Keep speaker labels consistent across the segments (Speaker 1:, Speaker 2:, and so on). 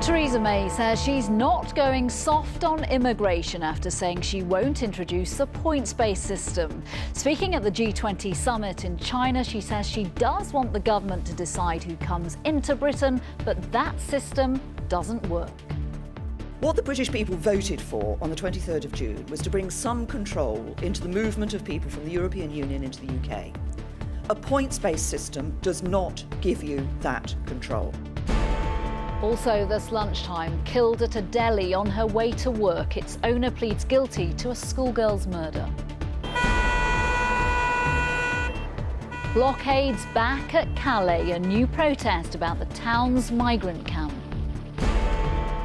Speaker 1: Theresa May says she's not going soft on immigration after saying she won't introduce a points-based system. Speaking at the G20 summit in China, she says she does want the government to decide who comes into Britain, but that system doesn't work.
Speaker 2: What the British people voted for on the 23rd of June was to bring some control into the movement of people from the European Union into the UK. A points-based system does not give you that control.
Speaker 1: Also this lunchtime, killed at a deli on her way to work. Its owner pleads guilty to a schoolgirl's murder. Blockades back at Calais, a new protest about the town's migrant camp.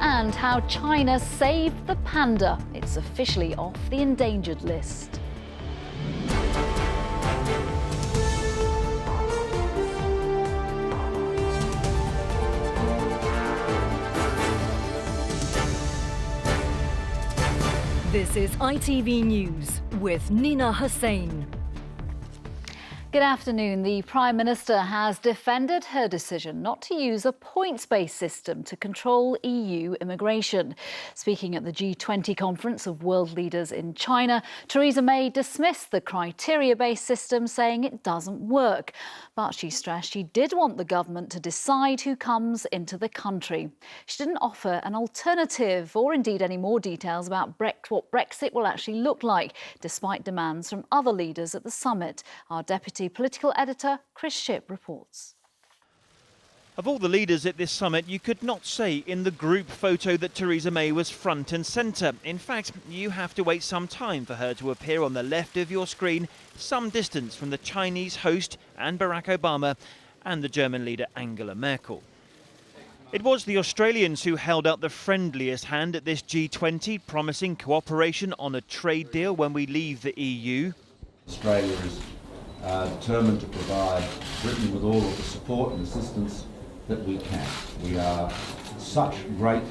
Speaker 1: And how China saved the panda. It's officially off the endangered list.
Speaker 3: This is ITV News with Nina Hussain.
Speaker 1: Good afternoon. The Prime Minister has defended her decision not to use a points-based system to control EU immigration. Speaking at the G20 conference of world leaders in China, Theresa May dismissed the criteria-based system, saying it doesn't work. But she stressed she did want the government to decide who comes into the country. She didn't offer an alternative or indeed any more details about what Brexit will actually look like, despite demands from other leaders at the summit. Our deputy political editor, Chris Shipp, reports.
Speaker 4: Of all the leaders at this summit, you could not say in the group photo that Theresa May was front and centre. In fact, you have to wait some time for her to appear on the left of your screen, some distance from the Chinese host and Barack Obama and the German leader Angela Merkel. It was the Australians who held out the friendliest hand at this G20, promising cooperation on a trade deal when we leave the EU.
Speaker 5: Australia is determined to provide Britain with all of the support and assistance that we can. We are such great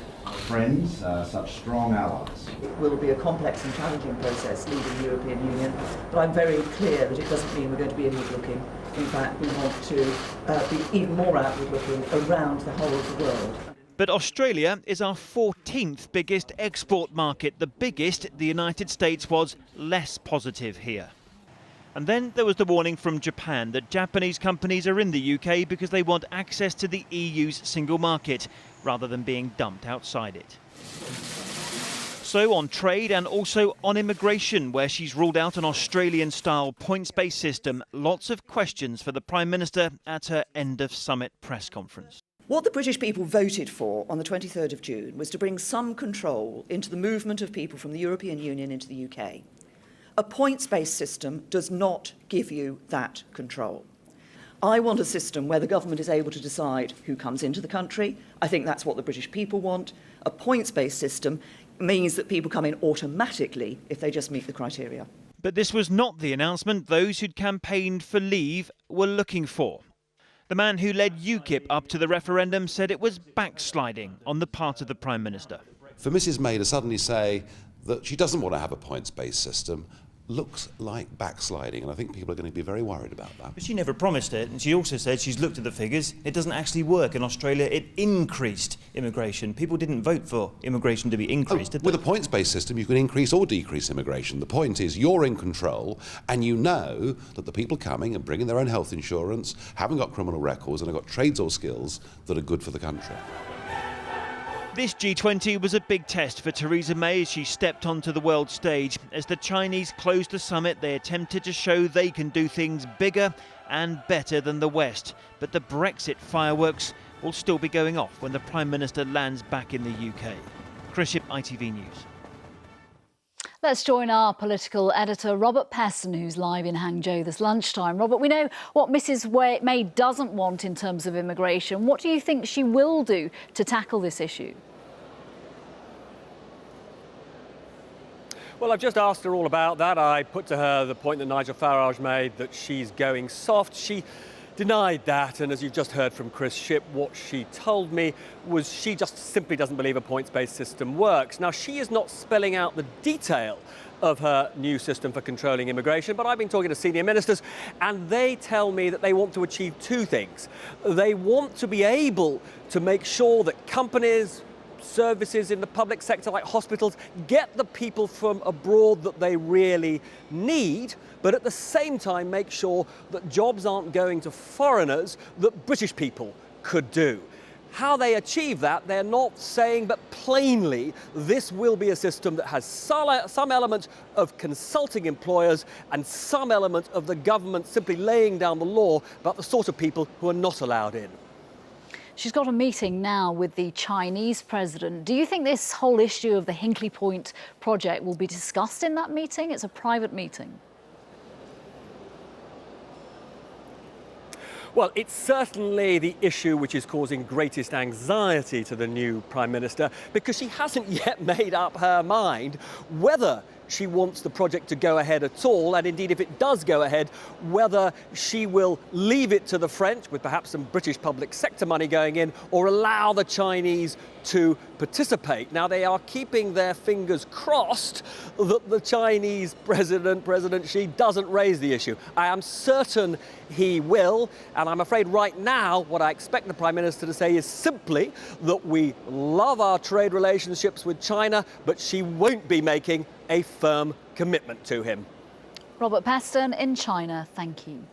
Speaker 5: friends, such strong allies.
Speaker 2: It will be a complex and challenging process leaving the European Union, but I'm very clear that it doesn't mean we're going to be inward-looking. In fact, we want to be even more outward-looking around the whole of the world.
Speaker 4: But Australia is our 14th biggest export market. The biggest, the United States, was less positive here. And then there was the warning from Japan that Japanese companies are in the UK because they want access to the EU's single market, rather than being dumped outside it. So on trade and also on immigration, where she's ruled out an Australian-style points-based system, lots of questions for the Prime Minister at her end-of-summit press conference.
Speaker 2: What the British people voted for on the 23rd of June was to bring some control into the movement of people from the European Union into the UK. A points-based system does not give you that control. I want a system where the government is able to decide who comes into the country. I think that's what the British people want. A points-based system means that people come in automatically if they just meet the criteria.
Speaker 4: But this was not the announcement those who'd campaigned for leave were looking for. The man who led UKIP up to the referendum said it was backsliding on the part of the Prime Minister.
Speaker 6: For Mrs May to suddenly say that she doesn't want to have a points-based system looks like backsliding, and I think people are going to be very worried about that.
Speaker 7: But she never promised it, and she also said she's looked at the figures. It doesn't actually work. In Australia, it increased immigration. People didn't vote for immigration to be increased, did they?
Speaker 6: With a points-based system, you can increase or decrease immigration. The point is you're in control, and you know that the people coming and bringing their own health insurance haven't got criminal records and have got trades or skills that are good for the country.
Speaker 4: This G20 was a big test for Theresa May as she stepped onto the world stage. As the Chinese closed the summit, they attempted to show they can do things bigger and better than the West. But the Brexit fireworks will still be going off when the Prime Minister lands back in the UK. Chris Shipp, ITV News.
Speaker 1: Let's join our political editor, Robert Peston, who's live in Hangzhou this lunchtime. Robert, we know what Mrs May doesn't want in terms of immigration. What do you think she will do to tackle this issue?
Speaker 8: Well, I've just asked her all about that. I put to her the point that Nigel Farage made, that she's going soft. She denied that, and as you've just heard from Chris Shipp, what she told me was she just simply doesn't believe a points-based system works. Now, she is not spelling out the detail of her new system for controlling immigration, but I've been talking to senior ministers, and they tell me that they want to achieve two things. They want to be able to make sure that companies, services in the public sector like hospitals, get the people from abroad that they really need, but at the same time make sure that jobs aren't going to foreigners that British people could do. How they achieve that, they're not saying, but plainly, this will be a system that has some element of consulting employers and some element of the government simply laying down the law about the sort of people who are not allowed in.
Speaker 1: She's got a meeting now with the Chinese president. Do you think this whole issue of the Hinkley Point project will be discussed in that meeting? It's a private meeting.
Speaker 8: Well, it's certainly the issue which is causing greatest anxiety to the new Prime Minister, because she hasn't yet made up her mind whether she wants the project to go ahead at all, and indeed if it does go ahead, whether she will leave it to the French, with perhaps some British public sector money going in, or allow the Chinese to participate. Now, they are keeping their fingers crossed that the Chinese President Xi doesn't raise the issue. I am certain he will, and I'm afraid right now what I expect the Prime Minister to say is simply that we love our trade relationships with China, but she won't be making a firm commitment to him.
Speaker 1: Robert Peston in China, thank you.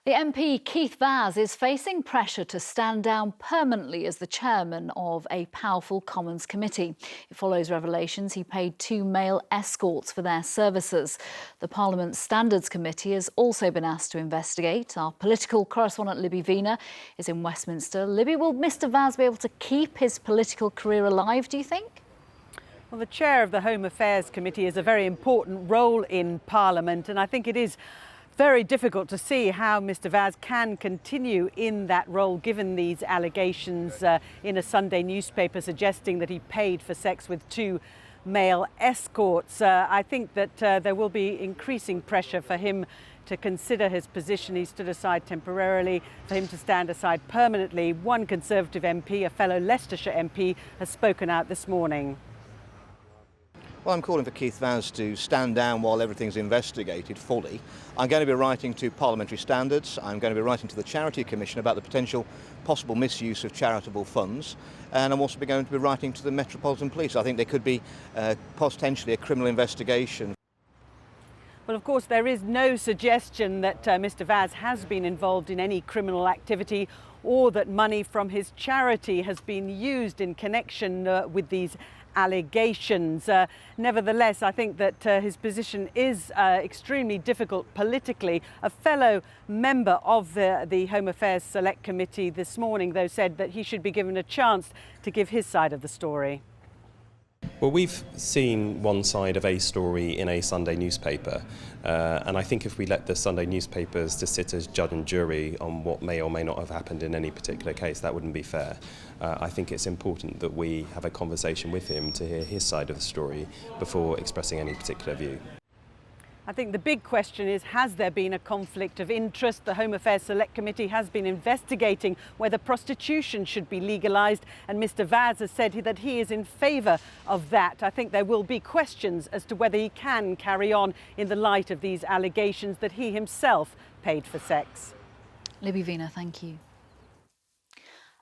Speaker 1: The MP Keith Vaz is facing pressure to stand down permanently as the chairman of a powerful Commons committee. It follows revelations he paid 2 male escorts for their services. The Parliament's Standards Committee has also been asked to investigate. Our political correspondent Libby Vina is in Westminster. Libby, will Mr Vaz be able to keep his political career alive, do you think?
Speaker 9: Well, the chair of the Home Affairs Committee is a very important role in Parliament, and I think it is very difficult to see how Mr Vaz can continue in that role given these allegations in a Sunday newspaper suggesting that he paid for sex with 2 male escorts. I think that there will be increasing pressure for him to consider his position. He stood aside temporarily, for him to stand aside permanently. One Conservative MP, a fellow Leicestershire MP, has spoken out this morning.
Speaker 10: Well, I'm calling for Keith Vaz to stand down while everything's investigated fully. I'm going to be writing to Parliamentary Standards. I'm going to be writing to the Charity Commission about the potential possible misuse of charitable funds. And I'm also going to be writing to the Metropolitan Police. I think there could be potentially a criminal investigation.
Speaker 9: Well, of course, there is no suggestion that Mr Vaz has been involved in any criminal activity or that money from his charity has been used in connection with these allegations. Nevertheless, I think that his position is extremely difficult politically. A fellow member of the Home Affairs Select Committee this morning, though, said that he should be given a chance to give his side of the story.
Speaker 11: Well, we've seen one side of a story in a Sunday newspaper, and I think if we let the Sunday newspapers to sit as judge and jury on what may or may not have happened in any particular case, that wouldn't be fair. I think it's important that we have a conversation with him to hear his side of the story before expressing any particular view.
Speaker 9: I think the big question is, has there been a conflict of interest? The Home Affairs Select Committee has been investigating whether prostitution should be legalised, and Mr Vaz has said that he is in favour of that. I think there will be questions as to whether he can carry on in the light of these allegations that he himself paid for sex.
Speaker 1: Libby Vina, thank you.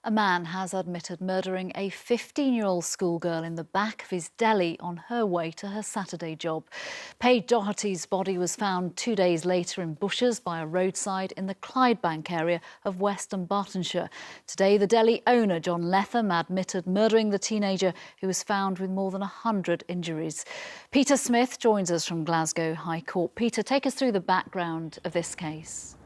Speaker 1: A man has admitted murdering a 15-year-old schoolgirl in the back of his deli on her way to her Saturday job. Paige Doherty's body was found 2 days later in bushes by a roadside in the Clydebank area of Western Bartonshire. Today, the deli owner, John Letham, admitted murdering the teenager who was found with more than 100 injuries. Peter Smith joins us from Glasgow High Court. Peter, take us through the background of this case.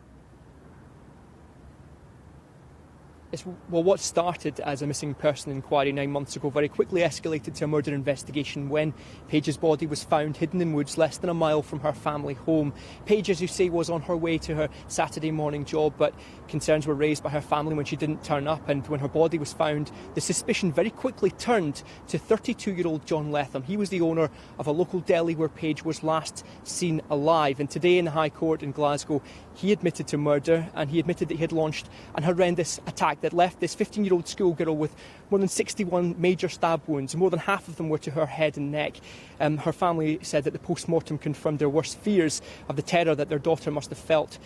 Speaker 12: Well, what started as a missing person inquiry 9 months ago very quickly escalated to a murder investigation when Paige's body was found hidden in woods less than a mile from her family home. Paige, as you say, was on her way to her Saturday morning job, but concerns were raised by her family when she didn't turn up, and when her body was found, the suspicion very quickly turned to 32-year-old John Letham. He was the owner of a local deli where Paige was last seen alive, and today in the High Court in Glasgow, he admitted to murder, and he admitted that he had launched an horrendous attack that left this 15-year-old schoolgirl with more than 61 major stab wounds. More than half of them were to her head and neck. Her family said that the post-mortem confirmed their worst fears of the terror that their daughter must have felt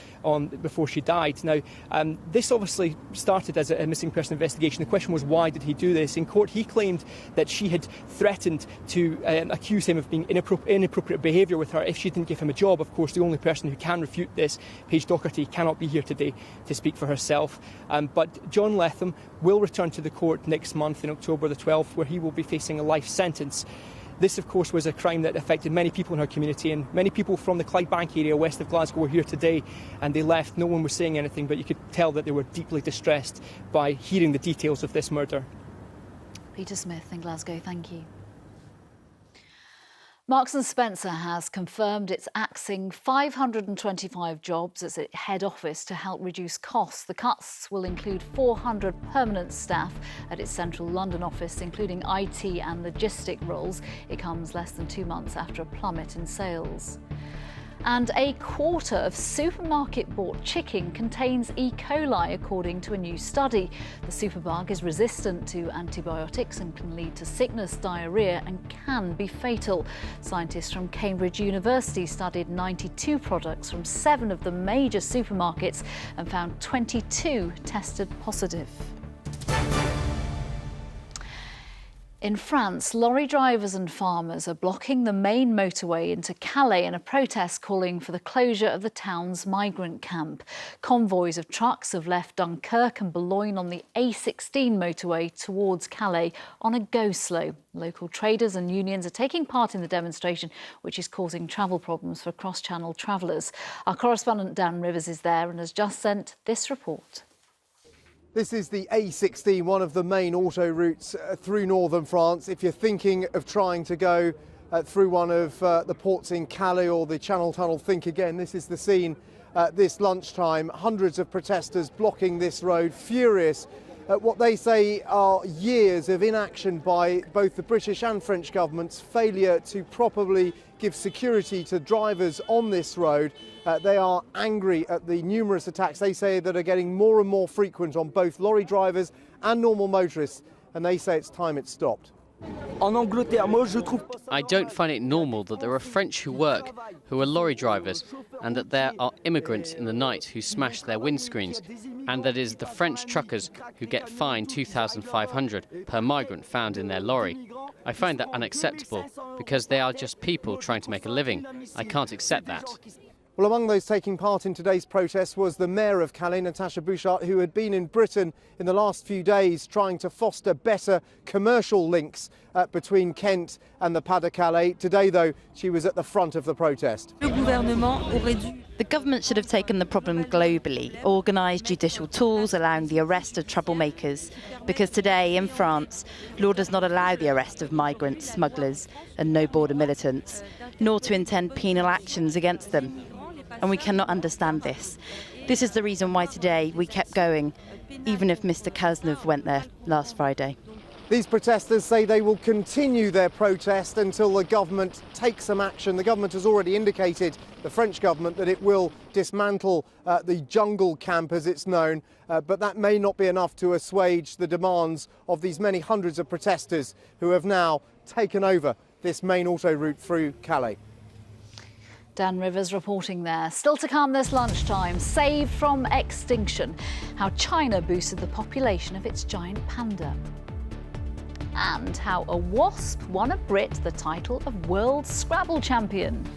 Speaker 12: before she died. Now, this obviously started as a missing person investigation. The question was, why did he do this? In court, he claimed that she had threatened to accuse him of being inappropriate behaviour with her if she didn't give him a job. Of course, the only person who can refute this, Paige Doherty, cannot be here today to speak for herself. But John Letham will return to the court next month in October the 12th, where he will be facing a life sentence. This, of course, was a crime that affected many people in her community, and many people from the Clydebank area west of Glasgow were here today, and they left. No one was saying anything, but you could tell that they were deeply distressed by hearing the details of this murder.
Speaker 1: Peter Smith in Glasgow, thank you. Marks & Spencer has confirmed it's axing 525 jobs at its head office to help reduce costs. The cuts will include 400 permanent staff at its central London office, including IT and logistic roles. It comes less than 2 months after a plummet in sales. And a quarter of supermarket-bought chicken contains E. coli, according to a new study. The superbug is resistant to antibiotics and can lead to sickness, diarrhoea, and can be fatal. Scientists from Cambridge University studied 92 products from 7 of the major supermarkets and found 22 tested positive. In France, lorry drivers and farmers are blocking the main motorway into Calais in a protest calling for the closure of the town's migrant camp. Convoys of trucks have left Dunkirk and Boulogne on the A16 motorway towards Calais on a go-slow. Local traders and unions are taking part in the demonstration, which is causing travel problems for cross-channel travellers. Our correspondent Dan Rivers is there and has just sent this report.
Speaker 13: This is the A16, one of the main auto routes through northern France. If you're thinking of trying to go through one of the ports in Calais or the Channel Tunnel, think again. This is the scene this lunchtime. Hundreds of protesters blocking this road, furious at what they say are years of inaction by both the British and French governments, failure to properly give security to drivers on this road. They are angry at the numerous attacks they say that are getting more and more frequent on both lorry drivers and normal motorists, and they say it's time it stopped.
Speaker 14: I don't find it normal that there are French who work, who are lorry drivers, and that there are immigrants in the night who smash their windscreens, and that it is the French truckers who get fined €2,500 per migrant found in their lorry. I find that unacceptable because they are just people trying to make a living. I can't accept that.
Speaker 13: Well, among those taking part in today's protest was the Mayor of Calais, Natasha Bouchard, who had been in Britain in the last few days trying to foster better commercial links between Kent and the Pas-de-Calais. Today, though, she was at the front of the protest.
Speaker 15: The government should have taken the problem globally, organised judicial tools allowing the arrest of troublemakers, because today in France, law does not allow the arrest of migrants, smugglers and no-border militants, nor to intend penal actions against them. And we cannot understand this. This is the reason why today we kept going, even if Mr. Cazeneuve went there last Friday.
Speaker 13: These protesters say they will continue their protest until the government takes some action. The government has already indicated, the French government, that it will dismantle the jungle camp, as it's known, but that may not be enough to assuage the demands of these many hundreds of protesters who have now taken over this main auto route through Calais.
Speaker 1: Dan Rivers reporting there. Still to come this lunchtime, saved from extinction, how China boosted the population of its giant panda. And how a wasp won a Brit the title of World Scrabble Champion.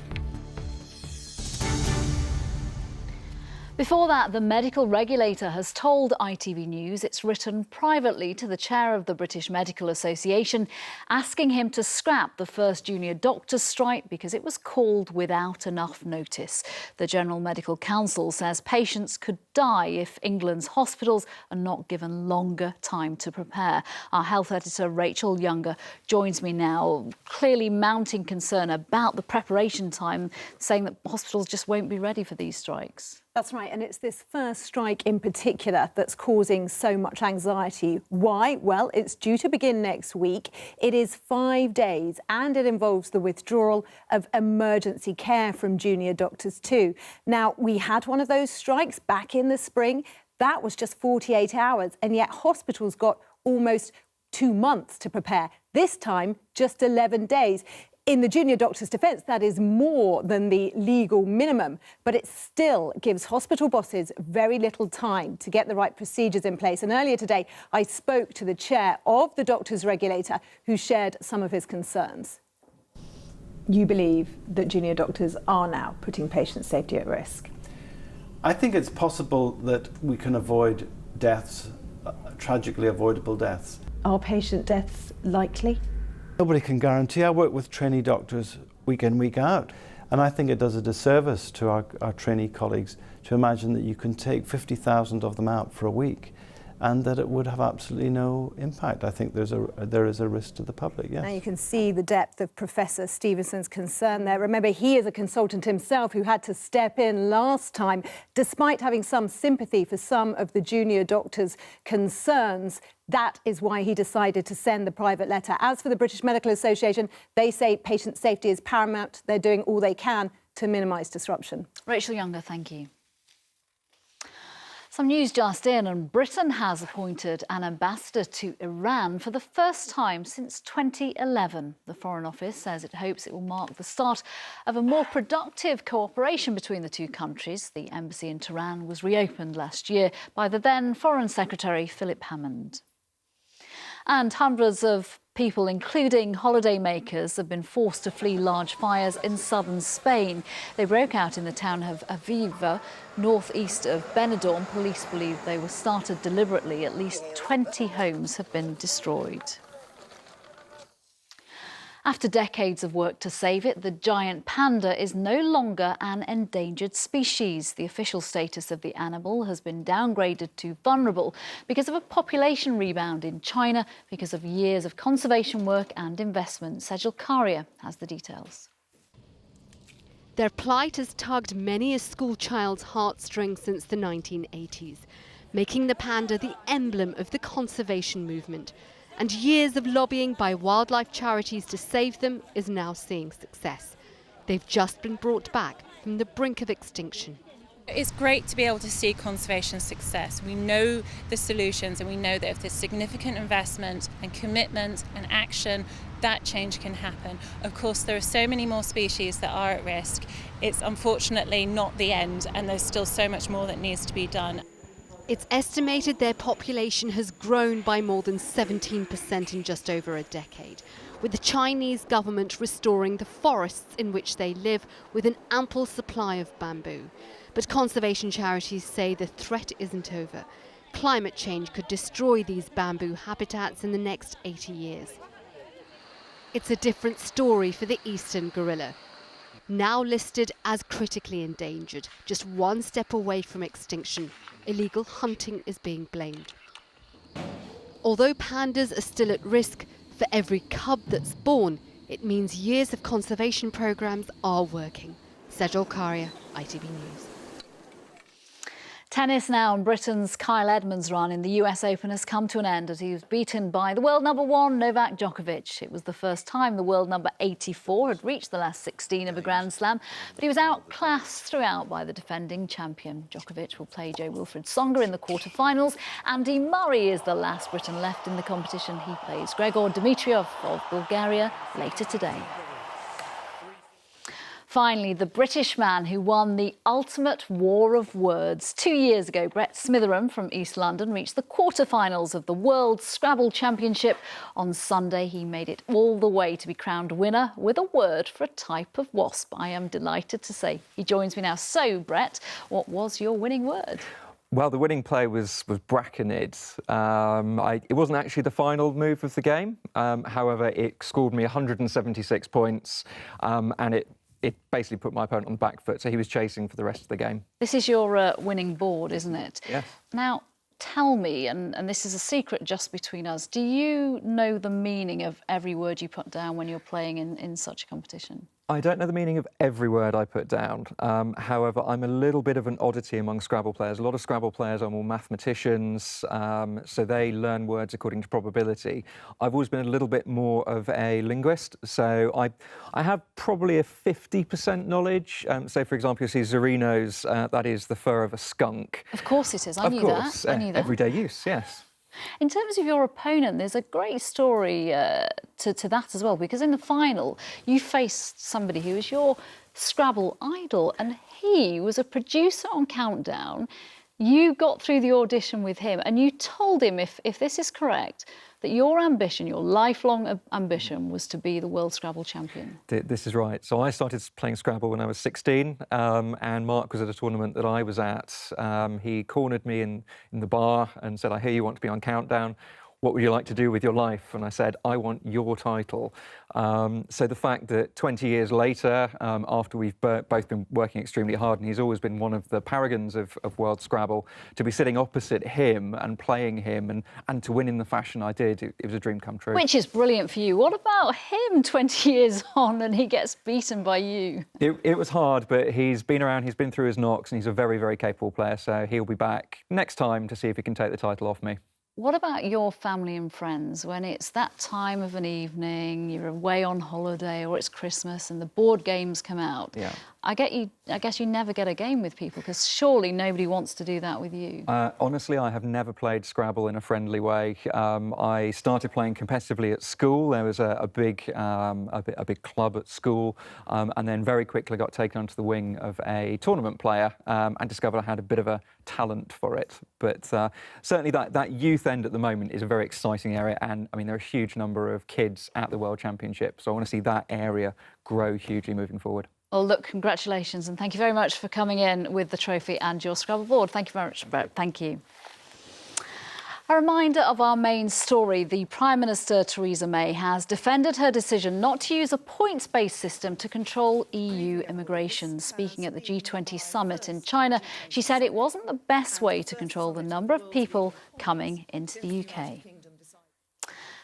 Speaker 1: Before that, the medical regulator has told ITV News it's written privately to the chair of the British Medical Association, asking him to scrap the first junior doctors' strike because it was called without enough notice. The General Medical Council says patients could die if England's hospitals are not given longer time to prepare. Our health editor, Rachel Younger, joins me now, clearly mounting concern about the preparation time, saying that hospitals just won't be ready for these strikes.
Speaker 16: That's right, and it's this first strike in particular that's causing so much anxiety. Why? Well, it's due to begin next week. It is 5 days and it involves the withdrawal of emergency care from junior doctors too. Now, we had one of those strikes back in the spring. That was just 48 hours, and yet hospitals got almost 2 months to prepare. This time, just 11 days. In the junior doctor's defence, that is more than the legal minimum, but it still gives hospital bosses very little time to get the right procedures in place. And earlier today, I spoke to the chair of the doctors' regulator, who shared some of his concerns. You believe that junior doctors are now putting patient safety at risk?
Speaker 17: I think it's possible that we can avoid deaths, tragically avoidable deaths.
Speaker 16: Are patient deaths likely?
Speaker 17: Nobody can guarantee. I work with trainee doctors week in, week out, and I think it does a disservice to our trainee colleagues to imagine that you can take 50,000 of them out for a week and that it would have absolutely no impact. I think there is a risk to the public, yes.
Speaker 16: Now you can see the depth of Professor Stevenson's concern there. Remember, he is a consultant himself who had to step in last time, despite having some sympathy for some of the junior doctors' concerns. That is why he decided to send the private letter. As for the British Medical Association, they say patient safety is paramount. They're doing all they can to minimise disruption.
Speaker 1: Rachel Younger, thank you. Some news just in, and Britain has appointed an ambassador to Iran for the first time since 2011. The Foreign Office says it hopes it will mark the start of a more productive cooperation between the two countries. The embassy in Tehran was reopened last year by the then Foreign Secretary Philip Hammond. And hundreds of people, including holidaymakers, have been forced to flee large fires in southern Spain. They broke out in the town of Aviva, northeast of Benidorm. Police believe they were started deliberately. At least 20 homes have been destroyed. After decades of work to save it, the giant panda is no longer an endangered species. The official status of the animal has been downgraded to vulnerable because of a population rebound in China because of years of conservation work and investment. Sejal Karia has the details.
Speaker 18: Their plight has tugged many a schoolchild's heartstrings since the 1980s, making the panda the emblem of the conservation movement. And years of lobbying by wildlife charities to save them is now seeing success. They've just been brought back from the brink of extinction.
Speaker 19: It's great to be able to see conservation success. We know the solutions, and we know that if there's significant investment and commitment and action, that change can happen. Of course, there are so many more species that are at risk. It's unfortunately not the end, and there's still so much more that needs to be done.
Speaker 18: It's estimated their population has grown by more than 17% in just over a decade, with the Chinese government restoring the forests in which they live with an ample supply of bamboo. But conservation charities say the threat isn't over. Climate change could destroy these bamboo habitats in the next 80 years. It's a different story for the eastern gorilla. Now listed as critically endangered, just one step away from extinction, illegal hunting is being blamed. Although pandas are still at risk, for every cub that's born, it means years of conservation programmes are working. Sejal Karia, ITV News.
Speaker 1: Tennis now, and Britain's Kyle Edmund's run in the US Open has come to an end as he was beaten by the world number 1, Novak Djokovic. It was the first time the world number 84 had reached the last 16 of a Grand Slam, but he was outclassed throughout by the defending champion. Djokovic will play Jo-Wilfried Tsonga in the quarter-finals. Andy Murray is the last Briton left in the competition. He plays Grigor Dimitrov of Bulgaria later today. Finally, the British man who won the ultimate war of words. 2 years ago, Brett Smitherham from East London reached the quarter-finals of the World Scrabble Championship. On Sunday, he made it all the way to be crowned winner with a word for a type of wasp. I am delighted to say he joins me now. So, Brett, what was your winning word?
Speaker 20: Well, the winning play was brackenid. It wasn't actually the final move of the game. However, it scored me 176 points, and it basically put my opponent on the back foot, so he was chasing for the rest of the game.
Speaker 1: This is your winning board, isn't it?
Speaker 20: Yes.
Speaker 1: Now, tell me, and this is a secret just between us, do you know the meaning of every word you put down when you're playing in such a competition?
Speaker 20: I don't know the meaning of every word I put down. However, I'm a little bit of an oddity among Scrabble players. A lot of Scrabble players are more mathematicians, so they learn words according to probability. I've always been a little bit more of a linguist, so I have probably a 50% knowledge. So, for example, you see Zerinos, that is the fur of a skunk.
Speaker 1: Of course it is. I knew that.
Speaker 20: Everyday use, yes.
Speaker 1: In terms of your opponent, there's a great story to that as well, because in the final, you faced somebody who was your Scrabble idol, and he was a producer on Countdown. You got through the audition with him, and you told him, if this is correct, that your ambition, your lifelong ambition, was to be the World Scrabble champion.
Speaker 20: This is right. So I started playing Scrabble when I was 16, and Mark was at a tournament that I was at. He cornered me in the bar and said, "I hear you want to be on Countdown. What would you like to do with your life?" And I said, "I want your title." So the fact that 20 years later, after we've both been working extremely hard, and he's always been one of the paragons of World Scrabble, to be sitting opposite him and playing him and to win in the fashion I did, it was a dream come true.
Speaker 1: Which is brilliant for you. What about him 20 years on and he gets beaten by you?
Speaker 20: It was hard, but he's been around, he's been through his knocks, and he's a very, very capable player, so he'll be back next time to see if he can take the title off me.
Speaker 1: What about your family and friends when it's that time of an evening, you're away on holiday or it's Christmas and the board games come out?
Speaker 20: Yeah.
Speaker 1: I guess you never get a game with people because surely nobody wants to do that with you.
Speaker 20: Honestly, I have never played Scrabble in a friendly way. I started playing competitively at school. There was a big club at school, and then very quickly got taken onto the wing of a tournament player and discovered I had a bit of a talent for it. But certainly that youth end at the moment is a very exciting area, and I mean there are a huge number of kids at the World Championship, so I want to see that area grow hugely moving forward.
Speaker 1: Well, look, congratulations, and thank you very much for coming in with the trophy and your Scrabble board. Thank you very much, Brett. Thank you. A reminder of our main story. The Prime Minister, Theresa May, has defended her decision not to use a points-based system to control EU immigration. Speaking at the G20 summit in China, she said it wasn't the best way to control the number of people coming into the UK.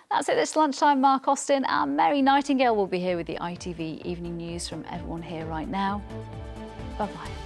Speaker 1: That's it this lunchtime. Mark Austin and Mary Nightingale will be here with the ITV Evening News from everyone here right now. Bye-bye.